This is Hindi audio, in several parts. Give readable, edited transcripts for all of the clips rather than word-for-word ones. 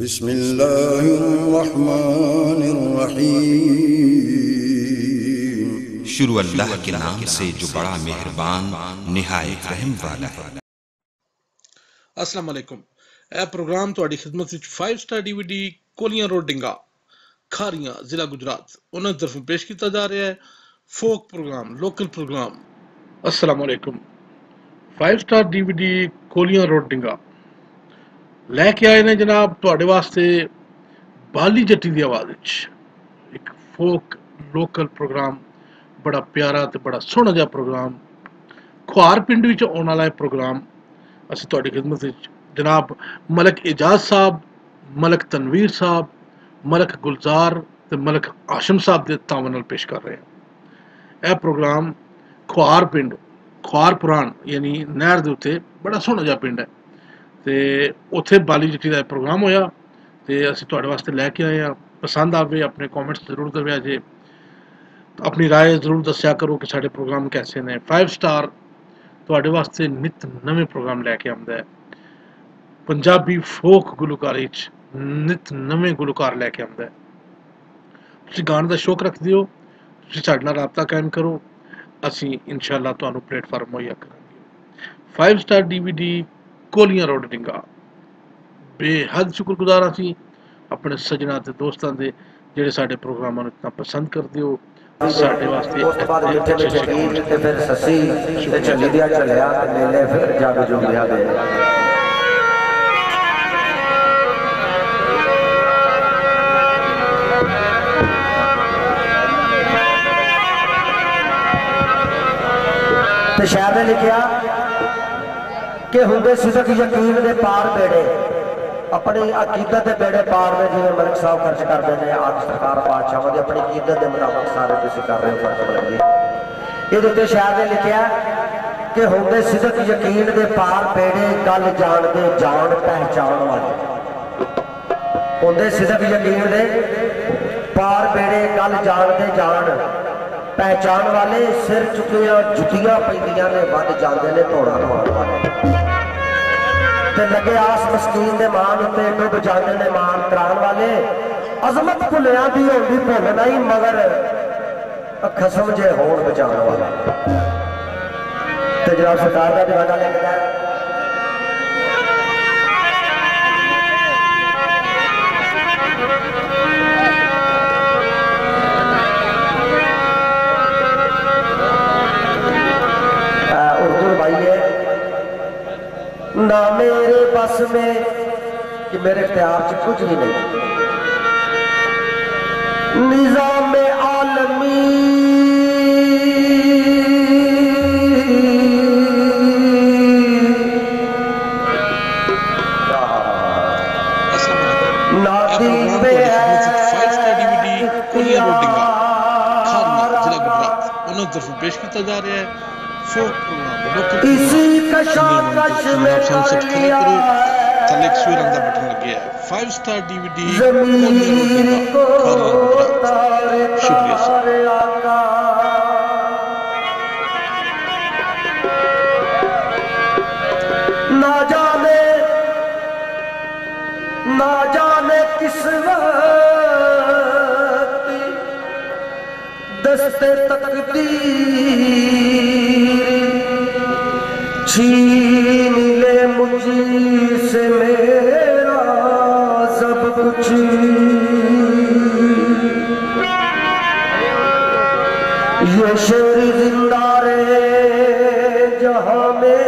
बिस्मिल्लाहिर्रहमानिर्रहीम। शुरू अल्लाह के नाम से जो बड़ा मेहरबान निहायत रहम वाला है। अस्सलाम वालेकुम। यह प्रोग्राम तुहाडी खिदमत विच 5 स्टार डीवीडी कोलियां रोड डिंगा खारियां जिला गुजरात उन्होंने तरफों पेश किया जा रहा है फोक प्रोग्राम लोकल प्रोग्राम। अस्सलाम वालेकुम। 5 स्टार डीवीडी कोलियां रोड डिंगा लैके आए ने जनाब तुहाडे वास्ते बाली जट्टी दी आवाज़ विच एक फोक लोकल प्रोग्राम, बड़ा प्यारा ते बड़ा सोहना जिहा प्रोग्राम, खुआर पिंड विच आउण वाला प्रोग्राम। असीं तुहाडी खिदमत विच जनाब मलक एजाज साहब, मलक तनवीर साहब, मलक गुलजार ते मलक आशम साहब के तावन नाल पेश कर रहे हैं। यह प्रोग्राम खुआर पिंड, खुआर पुराण यानी नहर के उत्ते बड़ा सोहना जिहा पिंड है ते उत्थे बाली जट्टी का प्रोग्राम होया ते असीं तुहाडे वास्ते लैके आए हैं। पसंद आवे अपने कॉमेंट्स जरूर दस्सिया जे, अपनी राय जरूर दस्सिया करो कि साडे प्रोग्राम कैसे ने। 5 स्टार तुहाडे वास्ते नित नवे प्रोग्राम लैके आंदा है। पंजाबी फोक गुलकारी च नित नवे गुलकार लैके आंदा है। तुसीं गाने का शौक रखदे हो, तुसीं साडे नाल राबता कायम करो, असीं इंशाअल्लाह तुहानूं प्लेटफार्म मुहैया करांगे। 5 स्टार डीवीडी कोलियां रोड डिंगा बेहद शुक्रगुजार असीं अपने सजना ते दोस्तां दे जेहड़े साडे प्रोग्रामां नूं इतना पसंद करदे हो। साडे वास्ते उस तो बाद मिठे मिठे गीत ते फिर ससी ते चली दिया चलिया ते मेले फिर जग जुंबिया दे। ते शायर ने लिखिया कि हुंदे सिदक यकीन दे पार बेड़े, अपनी अकीदत के बेड़े पार में जिवें मलिक साहब खर्च करते हैं। आज सरकार बादशाह की अपनी अकीदत के मुताबिक सारे तुसीं कर रहे हो फर्क लगे। ये शायर ने लिखा कि होंदे सिदक यकीन दे पार बेड़े, गल जान दे जान पहचान वाले। होंदे सिदक यकीन दे पार बेड़े, गल जान दे जान पहचान वाले। सिर चुकिया जुतियां पैंदियां ने वध जाते ने धौड़ा नवाण वाले। ते लगे आस मस्कीन दे मान उत्ते डुब जाते ने मान कराण वाले। अजमत भुलिया दी होंदी भुल नहीं, मगर खसम जे होण बचाण वाला। ते जनाब सरकार का दीवाना लिखदा है ना मेरे बस में कि मेरे इख्तियार च कुछ भी नहीं। निजाम आलमी नादी पे पेश किया जा रहा है फोक प्रोग्राम। इसी कशाकश में बटन लगे है 5 स्टार डीवीडी शुक्रिया सर। ना जाने किस वक्त दस्ते तकदीर छीन ले मुझसे मेरा सब कुछ। ये शेर जिंदा रहे जहां में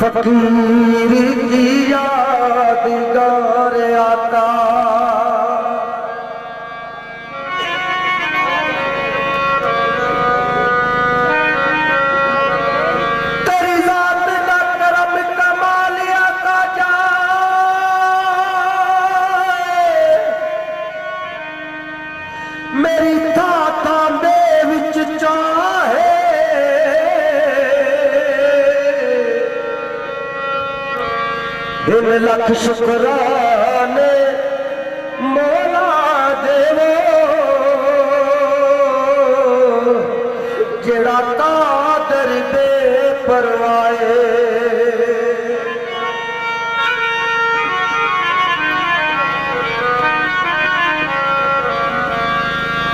फकीर की यादगार आता। मेरी था तांबे विच चाहे दिन लख शुक्राने मौला देवो। जेड़ा कादर बे परवाए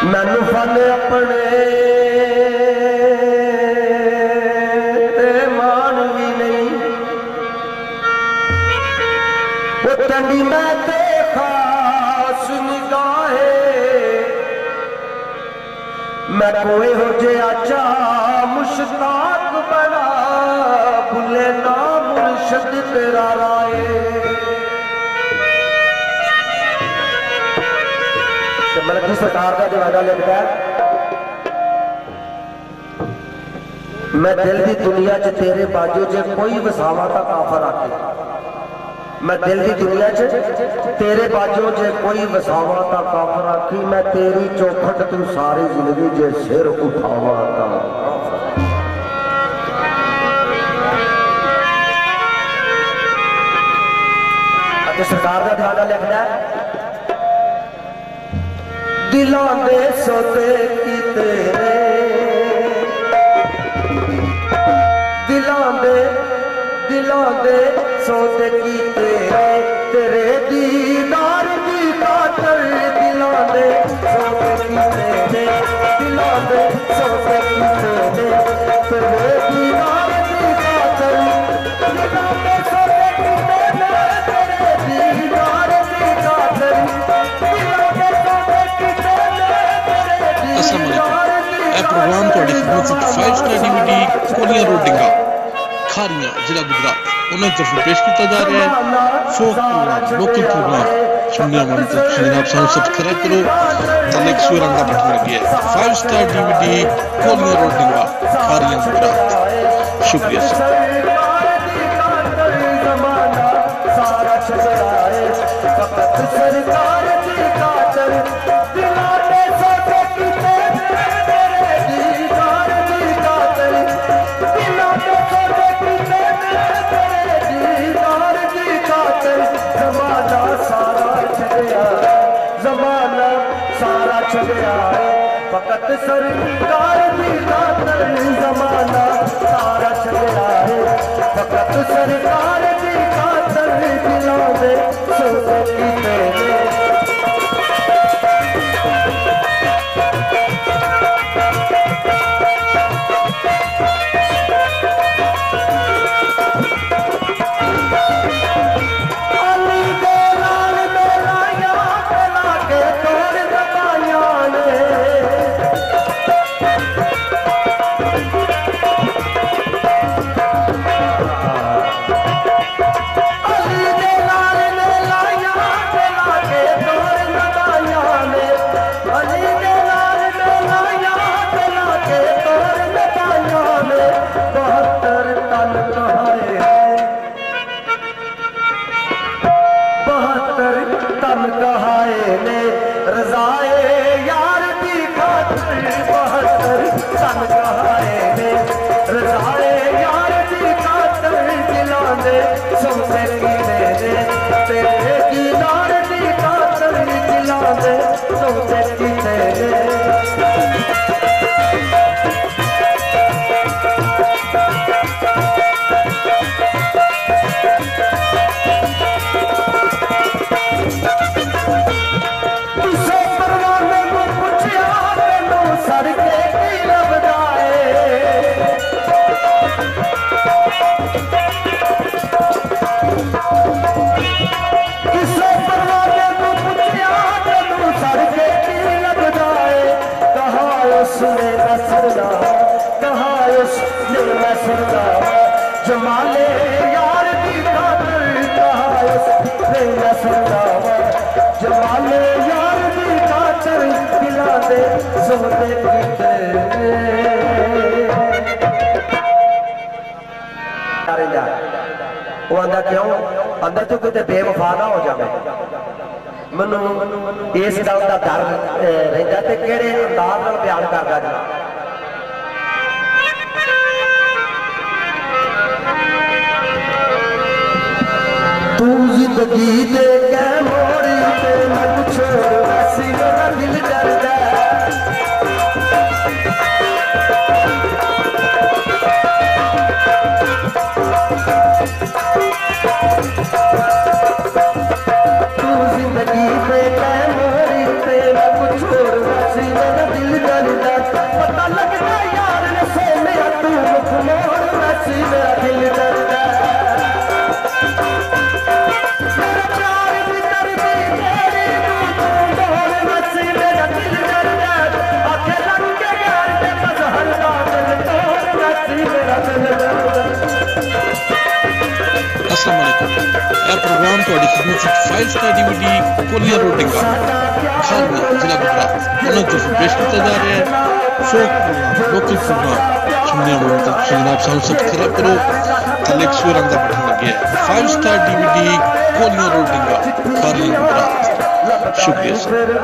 मैनू फल अपने ते मान भी नहीं, वो चंडी मैं ते खास निगाहे, मैं कोई हो जिहा चा मुश्ताक बड़ा, भुले ना मुर्शद तेरा राए। मलकी सरकार का दीवाना लिखता है, मैं दिल की दुनिया च तेरे बाजू जे कोई वसावा का काफर आके, मैं दिल की दुनिया च तेरे बाजू जे कोई वसावा का काफर आखी, मैं तेरी चौखट तू सारी जिंदगी जे सिर उठावा का। सरकार का दीवाना लिखता है, दिलों दे सौदे कीते, दिलों दे सौदे कीते, तेरे दीदार दी खातर, दिलों दे सौदे कीते, दिलों दे सौदे कीते, तेरे दीदार दी खातर, दिलों दे सौदे कीते, तेरे दीदार दी खातर, दिलों दे सौदे कीते। प्रोग्राम थोड़ी खिदमत 5 स्टार DVD कोलियां रोड डिंगा खारियां जिला गुजरात उन्हें तरफ पेश किया जा रहा है फोक प्रोग्राम लोकल प्रोग्राम सुनने वाली तरफ से आप सब्सक्राइब करो तलेक सुरंगा बटन लगी है 5 star DVD कोलियां road डिंगा Khariyan Gujarat. शुक्रिया सर। फकत सरकार की खातर जमाना सारा चला है, फकत सरकार की खातर दिलों दे सौदे कीते। जमाले यार की खातर जमाले यार की खातर दिला दे सौदे कीते। वो आंदा क्यों अंदर तो किते बेवफा ना हो जाए, मैनू इस गल का डर रहिंदा ते किहड़े अंदाज नाल बयान करदा जी। तू जिंदगी दे कै मोड़ी ते मैं कुछ ऐसी मेरा दिल डरदा, तू जिंदगी दे कै मोड़ी ते मैं कुछ ऐसी मेरा ਤੁਹਾਡੀ ਖidmat ਵਿੱਚ 5 ਸਟਾਰ DVD ਕੋਲੀਆਂ ਰੋਡ ਡਿੰਗਾ ਖਾਰੀਆਂ ਜ਼ਿਲ੍ਹਾ ਗੁਜਰਾਤ ਉਹਨਾਂ ਤਰਫੋਂ ਪੇਸ਼ ਕੀਤਾ ਜਾ ਰਿਹਾ ਹੈ ਫੋਕ ਪ੍ਰੋਗਰਾਮ ਲੋਕਲ ਪ੍ਰੋਗਰਾਮ ਸੁਣਨੇ ਵਾਲੇ ਤੱਕ ਜਨਾਬ ਸਾਨੂੰ ਸਬਸਕ੍ਰਾਈਬ ਕਰੋ ਥੱਲੇ ਇੱਕ ਸੂਰ ਰੰਗ ਦਾ ਬਟਨ ਲੱਗਿਆ ਹੈ 5 ਸਟਾਰ DVD ਕੋਲੀਆਂ ਰੋਡ ਡਿੰਗਾ ਖਾਰੀਆਂ ਗੁਜਰਾਤ ਸ਼ੁਕਰੀਆ ਸਰ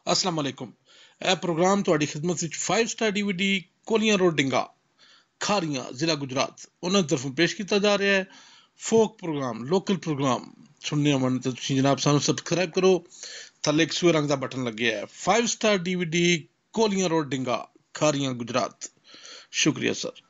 अस्सलाम वालेकुम ਇਹ ਪ੍ਰੋਗਰਾਮ ਤੁਹਾਡੀ ਖidmat ਵਿੱਚ 5 ਸਟਾਰ DVD ਕੋਲੀਆਂ ਰੋਡ ਡਿੰਗਾ ਖਾਰੀਆਂ ਜ਼ਿਲ੍ਹਾ ਗੁਜਰਾਤ ਉਹਨਾਂ ਦੀ ਤਰਫੋਂ ਪੇਸ਼ ਕੀਤਾ ਜਾ ਰਿਹਾ ਹੈ ਫੋਕ ਪ੍ਰੋਗਰਾਮ ਲੋਕਲ ਪ੍ਰੋਗਰਾਮ ਸੁਣਨੇ ਵਾਲੇ ਤਾਂ ਤੁਸੀਂ ਜਨਾਬ ਸਾਨੂੰ ਸਬਸਕ੍ਰਾਈਬ ਕਰੋ ਥੱਲੇ ਇੱਕ ਸੂਰ ਰੰਗ ਦਾ ਬਟਨ ਲੱਗਿਆ ਹੈ 5 ਸਟਾਰ DVD ਕੋਲੀਆਂ ਰੋਡ ਡਿੰਗਾ ਖਾਰੀਆਂ ਗੁਜਰਾਤ ਸ਼ੁਕਰੀਆ ਸਰ